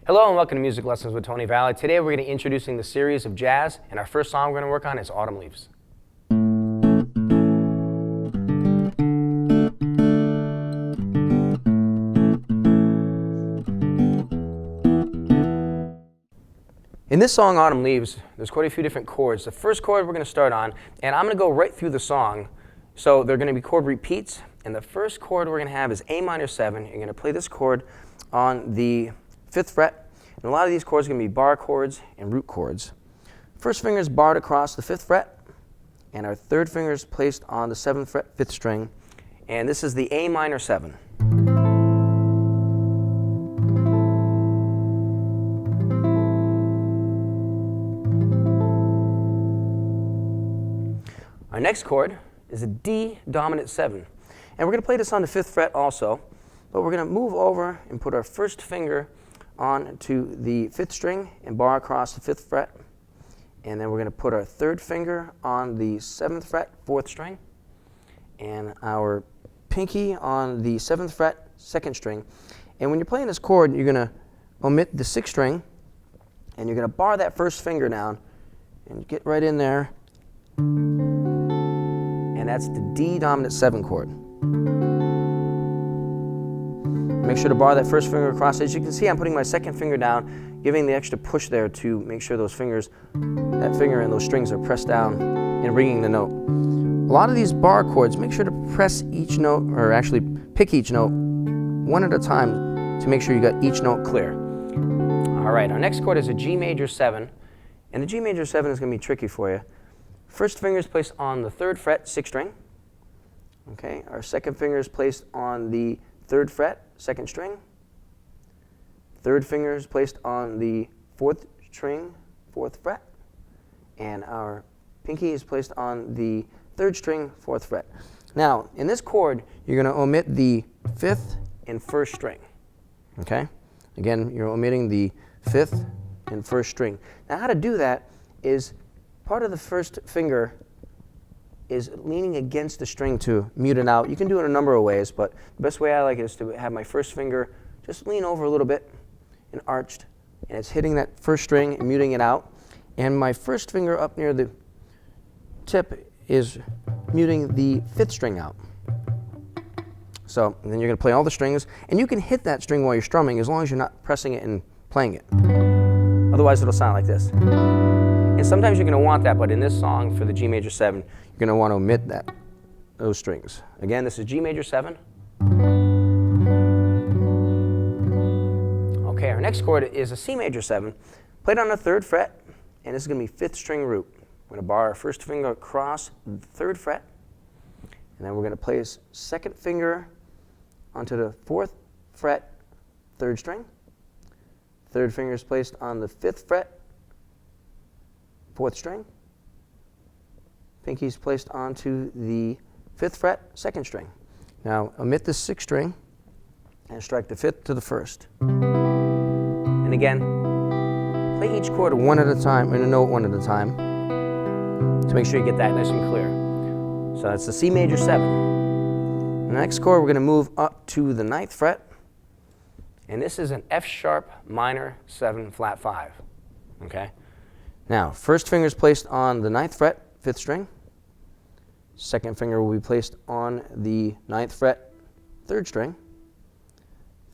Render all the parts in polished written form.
Hello and welcome to Music Lessons with Tony Valley. Today we're going to be introducing the series of jazz, and our first song we're going to work on is Autumn Leaves. In this song, Autumn Leaves, there's quite a few different chords. The first chord we're going to start on, and I'm going to go right through the song, so they're going to be chord repeats, and the first chord we're going to have is A minor 7. You're going to play this chord on the 5th fret, and a lot of these chords are going to be bar chords and root chords. First finger is barred across the 5th fret, and our third finger is placed on the 7th fret, 5th string, and this is the A minor 7. Our next chord is a D dominant 7, and we're going to play this on the 5th fret also, but we're going to move over and put our first finger onto the 5th string and bar across the 5th fret, and then we're going to put our third finger on the 7th fret, 4th string, and our pinky on the 7th fret, 2nd string. And when you're playing this chord, you're going to omit the 6th string, and you're going to bar that first finger down and get right in there, and that's the D dominant 7 chord. Make sure to bar that first finger across. As you can see, I'm putting my second finger down, giving the extra push there to make sure those fingers, that finger and those strings are pressed down and ringing the note. A lot of these bar chords, make sure to press each note, or actually pick each note one at a time to make sure you got each note clear. All right, our next chord is a G major 7, and the G major 7 is going to be tricky for you. First finger is placed on the 3rd fret, 6th string. Okay, our second finger is placed on the 3rd fret, 2nd string. Third finger is placed on the 4th string, 4th fret. And our pinky is placed on the 3rd string, 4th fret. Now, in this chord, you're going to omit the 5th and 1st string. Okay? Again, you're omitting the 5th and 1st string. Now, how to do that is part of the first finger is leaning against the string to mute it out. You can do it a number of ways, but the best way I like it is to have my first finger just lean over a little bit and arched, and it's hitting that first string and muting it out. And my first finger up near the tip is muting the 5th string out. So and then you're going to play all the strings, and you can hit that string while you're strumming as long as you're not pressing it and playing it. Otherwise, it'll sound like this. And sometimes you're going to want that, but in this song for the G major 7, you're going to want to omit those strings. Again, this is G major 7. Okay, our next chord is a C major 7, played on the 3rd fret, and this is going to be 5th string root. We're going to bar our first finger across the 3rd fret, and then we're going to place second finger onto the 4th fret, 3rd string. Third finger is placed on the 5th fret, 4th string. Pinky is placed onto the 5th fret, 2nd string. Now omit the 6th string and strike the 5th to the 1st. And again, play each chord one at a time, and a note one at a time, to make sure you get that nice and clear. So that's the C major 7. The next chord, we're going to move up to the 9th fret, and this is an F sharp minor 7 flat 5. Okay? Now, first finger is placed on the 9th fret, 5th string. Second finger will be placed on the 9th fret, 3rd string.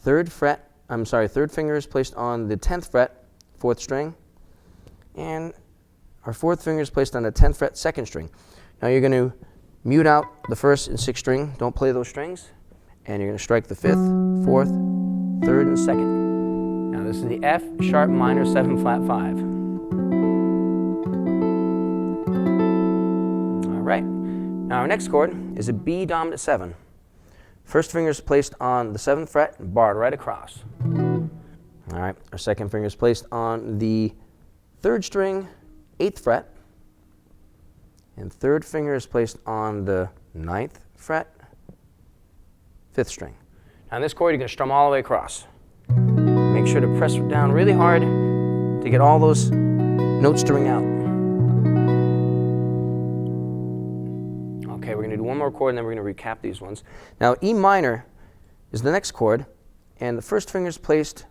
Third finger is placed on the 10th fret, 4th string. And our 4th finger is placed on the 10th fret, 2nd string. Now you're going to mute out the 1st and 6th string. Don't play those strings. And you're going to strike the 5th, 4th, 3rd, and 2nd. Now this is the F sharp minor 7 flat 5. Right. Now our next chord is a B dominant 7. First finger is placed on the 7th fret and barred right across. All right. Our second finger is placed on the 3rd string, 8th fret. And third finger is placed on the 9th fret, 5th string. Now in this chord, you're going to strum all the way across. Make sure to press down really hard to get all those notes to ring out. Okay, we're going to do one more chord, and then we're going to recap these ones. Now, E minor is the next chord, and the first finger is placed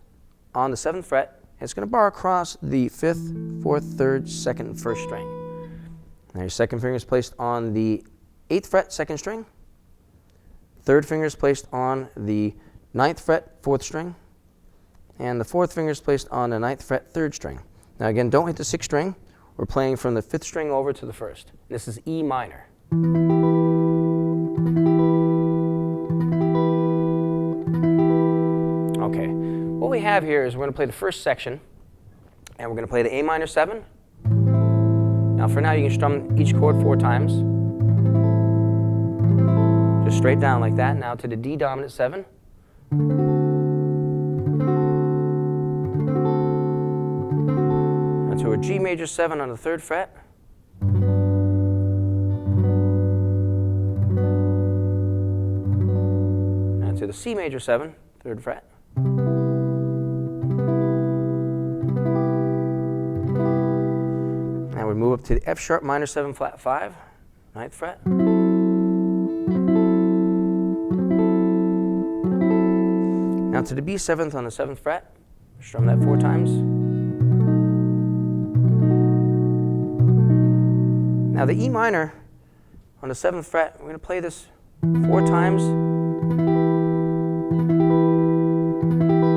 on the 7th fret. It's going to bar across the 5th, 4th, 3rd, 2nd, and 1st string. Now your second finger is placed on the 8th fret, 2nd string. Third finger is placed on the 9th fret, 4th string. And the 4th finger is placed on the 9th fret, 3rd string. Now again, don't hit the 6th string. We're playing from the 5th string over to the 1st. This is E minor. Okay, what we have here is we're going to play the first section, and we're going to play the A minor 7. Now for now, you can strum each chord 4 times. Just straight down like that. Now to the D dominant 7. Now to a G major 7 on the 3rd fret. Now to the C major 7, 3rd fret. Now we move up to the F sharp minor 7 flat 5, 9th fret. Now to the B 7th on the 7th fret, strum that 4 times. Now the E minor on the 7th fret, we're going to play this 4 times.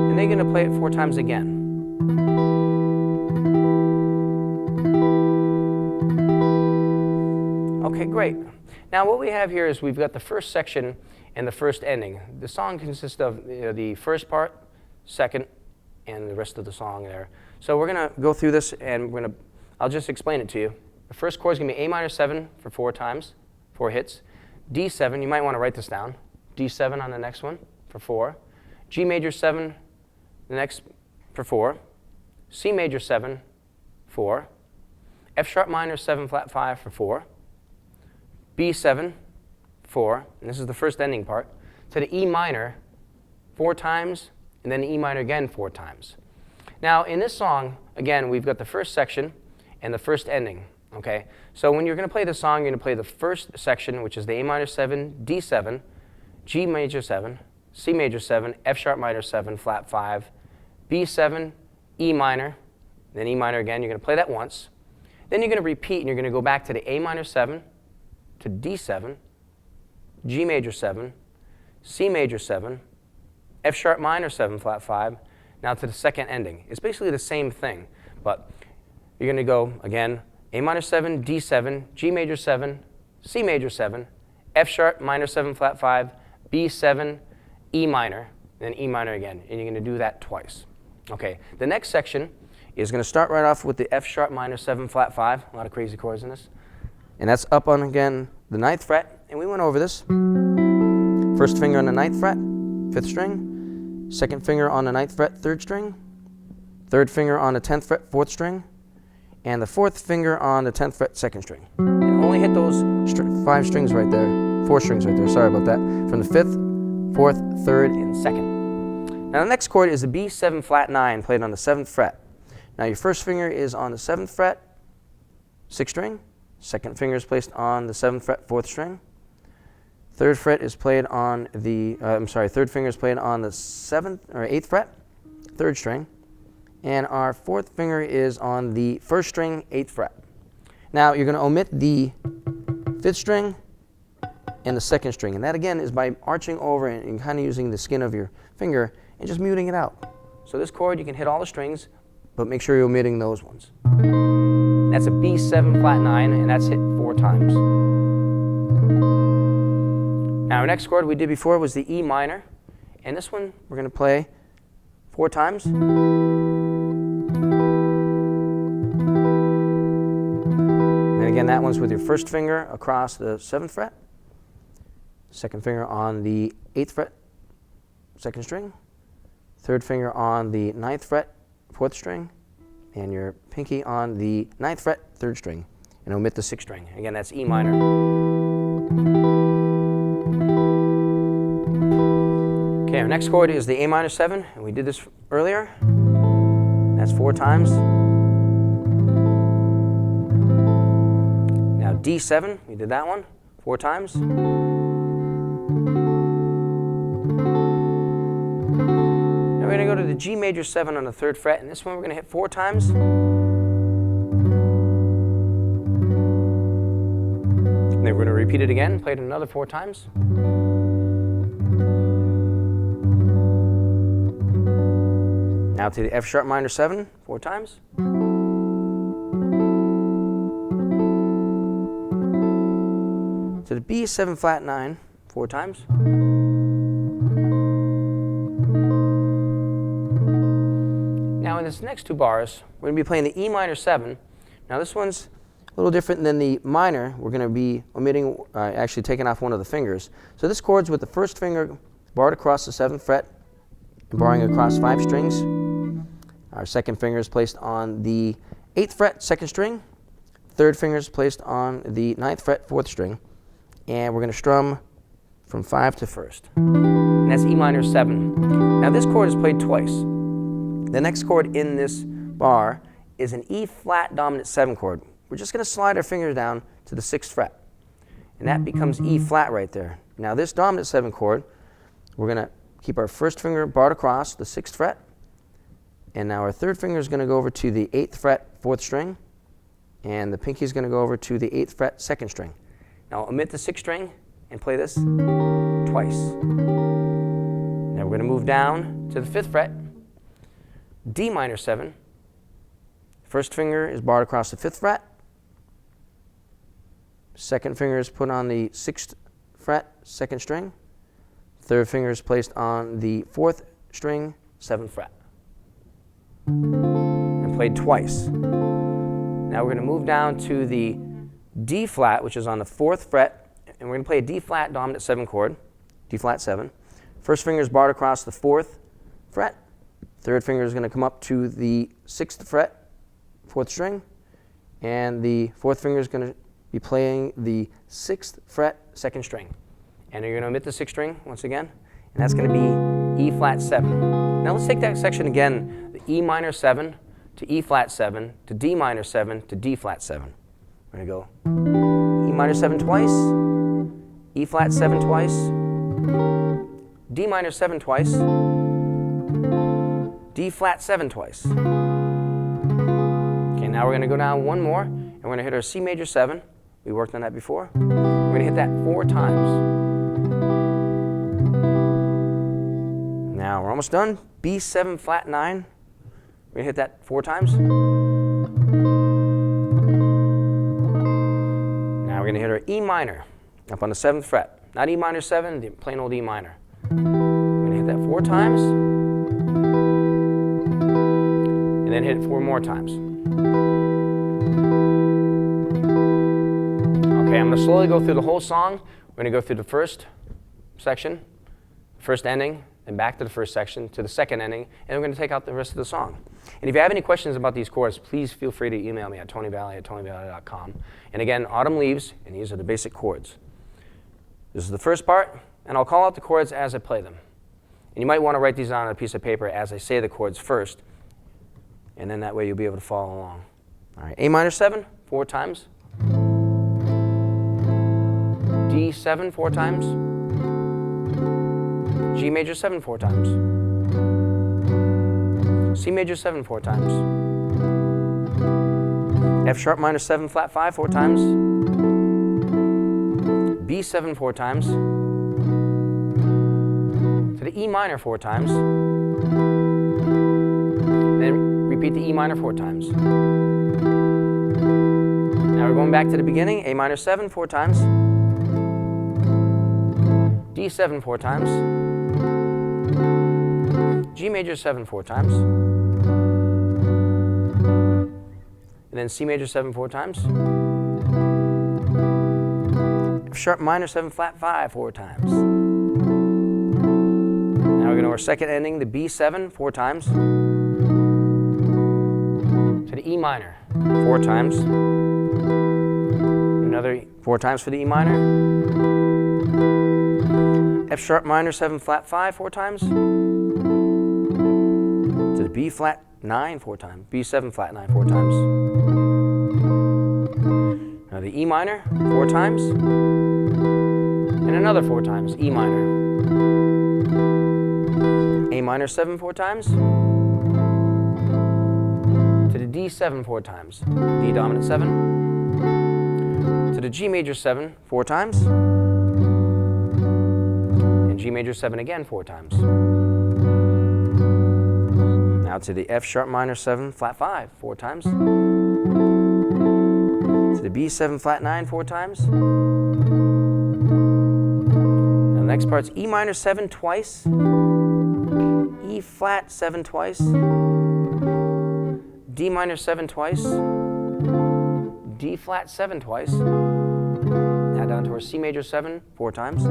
And then you're going to play it 4 times again. Okay, great. Now what we have here is we've got the first section and the first ending. The song consists of the first part, second, and the rest of the song there. So we're going to go through this, and I'll just explain it to you. The first chord is going to be A minor 7 for 4 times, 4 hits. D7, you might want to write this down. D7 on the next one for 4. G major 7, the next for 4. C major 7, 4. F sharp minor 7 flat 5 for 4. B7, 4, and this is the first ending part, to the E minor 4 times, and then the E minor again 4 times. Now in this song, again, we've got the first section and the first ending. Okay, so when you're going to play the song, you're going to play the first section, which is the A minor 7, D7, G major 7, C major 7, F sharp minor 7, flat 5, B7, E minor, then E minor again. You're going to play that once. Then you're going to repeat, and you're going to go back to the A minor 7, to D7, G major 7, C major 7, F sharp minor 7 flat 5, now to the second ending. It's basically the same thing, but you're going to go again A minor 7, D7, G major 7, C major 7, F sharp minor 7 flat 5, B7, E minor, then E minor again, and you're going to do that twice. Okay, the next section is going to start right off with the F sharp minor 7 flat 5, a lot of crazy chords in this. And that's up on, again, the 9th fret, and we went over this. First finger on the 9th fret, 5th string. Second finger on the 9th fret, 3rd string. Third finger on the 10th fret, 4th string. And the 4th finger on the 10th fret, 2nd string. And only hit those 5 strings right there, 4 strings right there, sorry about that, from the 5th, 4th, 3rd, and 2nd. Now the next chord is the B7 flat 9, played on the 7th fret. Now your first finger is on the 7th fret, 6th string. Second finger is placed on the 7th fret, 4th string. Third fret is played on the, third finger is played on the 7th or 8th fret, 3rd string. And our 4th finger is on the 1st string, 8th fret. Now you're going to omit the 5th string and the 2nd string. And that again is by arching over and kind of using the skin of your finger and just muting it out. So this chord, you can hit all the strings, but make sure you're omitting those ones. That's a B7 flat 9, and that's hit 4 times. Now our next chord we did before was the E minor, and this one we're going to play 4 times. And again, that one's with your first finger across the 7th fret, second finger on the 8th fret, 2nd string, third finger on the 9th fret, 4th string, and your pinky on the 9th fret, 3rd string, and omit the 6th string. Again, that's E minor. Okay, our next chord is the A minor 7, and we did this earlier. That's 4 times. Now D7, we did that one 4 times. Now we're we're going to go to the G major 7 on the 3rd fret, and this one we're going to hit 4 times. And then we're going to repeat it again, play it another 4 times. Now to the F sharp minor 7, 4 times. To the B 7 flat 9, 4 times. Now in this next 2 bars, we're going to be playing the E minor 7. Now this one's a little different than the minor. We're going to be omitting, actually taking off one of the fingers. So this chord's with the 1st finger barred across the 7th fret and barring across 5 strings. Our 2nd finger is placed on the 8th fret, 2nd string. 3rd finger is placed on the 9th fret, 4th string. And we're going to strum from 5 to 1st. And that's E minor 7. Now this chord is played twice. The next chord in this bar is an E flat dominant 7 chord. We're just going to slide our fingers down to the 6th fret. And that becomes E flat right there. Now this dominant 7 chord, we're going to keep our 1st finger barred across the 6th fret. And now our 3rd finger is going to go over to the 8th fret, 4th string. And the pinky is going to go over to the 8th fret, 2nd string. Now omit the 6th string and play this twice. Now we're going to move down to the 5th fret, D minor 7. 1st finger is barred across the 5th fret. 2nd finger is put on the 6th fret, 2nd string. 3rd finger is placed on the 4th string, 7th fret. And played twice. Now we're going to move down to the D flat, which is on the 4th fret, and we're going to play a D flat dominant 7 chord, D flat 7. 1st finger is barred across the 4th fret. 3rd finger is going to come up to the 6th fret, 4th string, and the 4th finger is going to be playing the 6th fret, 2nd string. And you're going to omit the 6th string once again, and that's going to be E flat 7. Now let's take that section again, the E minor 7 to E flat 7 to D minor 7 to D flat 7. We're going to go E minor 7 twice, E flat 7 twice, D minor 7 twice, D flat 7 twice. Okay, now we're going to go down one more, and we're going to hit our C major 7. We worked on that before. We're going to hit that 4 times. Now we're almost done. B 7 flat 9. We're going to hit that 4 times. Now we're going to hit our E minor up on the 7th fret. Not E minor 7, the plain old E minor. We're going to hit that 4 times. And then hit it 4 more times. Okay, I'm going to slowly go through the whole song. We're going to go through the first section, first ending, then back to the first section, to the second ending, and we're going to take out the rest of the song. And if you have any questions about these chords, please feel free to email me at tonyvalley@tonyvalley.com. And again, autumn leaves, and these are the basic chords. This is the first part, and I'll call out the chords as I play them. And you might want to write these on a piece of paper as I say the chords first, and then that way you'll be able to follow along. All right, A minor 7, 4 times. D 7, 4 times. G major 7, 4 times. C major 7, 4 times. F sharp minor 7 flat 5, 4 times. B 7, 4 times. To the E minor 4 times. Then repeat the E minor 4 times. Now we're going back to the beginning. A minor 7, 4 times. D 7, 4 times. G major 7, 4 times. And then C major 7, 4 times. F sharp minor 7 flat 5, 4 times. Now we're going to our second ending, the B 7, 4 times. To the E minor, 4 times. Another 4 times for the E minor. F sharp minor 7 flat 5, 4 times. To the B flat 9, 4 times. B 7 flat 9, 4 times. Now the E minor, 4 times. And another 4 times, E minor. A minor 7 4 times, to the D7 4 times, D dominant 7, to the G major 7 4 times, and G major 7 again 4 times. Now to the F sharp minor 7 flat 5 4 times, to the B7 flat 9 4 times. And the next part's E minor 7 twice, E flat 7 twice, D minor 7 twice, D flat 7 twice. Now down to our C major 7 4 times.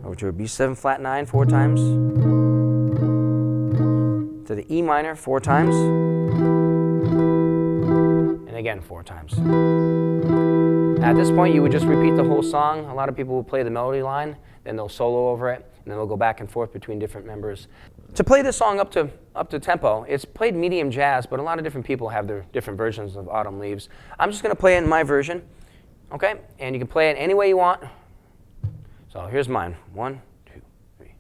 Over to our B7 flat 9 4 times. To the E minor 4 times. And again 4 times. At this point, you would just repeat the whole song. A lot of people will play the melody line, then they'll solo over it, and then they'll go back and forth between different members. To play this song up to tempo, it's played medium jazz, but a lot of different people have their different versions of Autumn Leaves. I'm just going to play it in my version, okay? And you can play it any way you want. So here's mine. 1, 2, 3.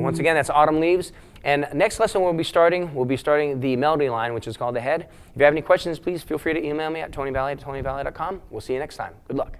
Once again, that's Autumn Leaves. And next lesson we'll be starting the melody line, which is called the head. If you have any questions, please feel free to email me at tonyvalley@tonyvalley.com. We'll see you next time. Good luck.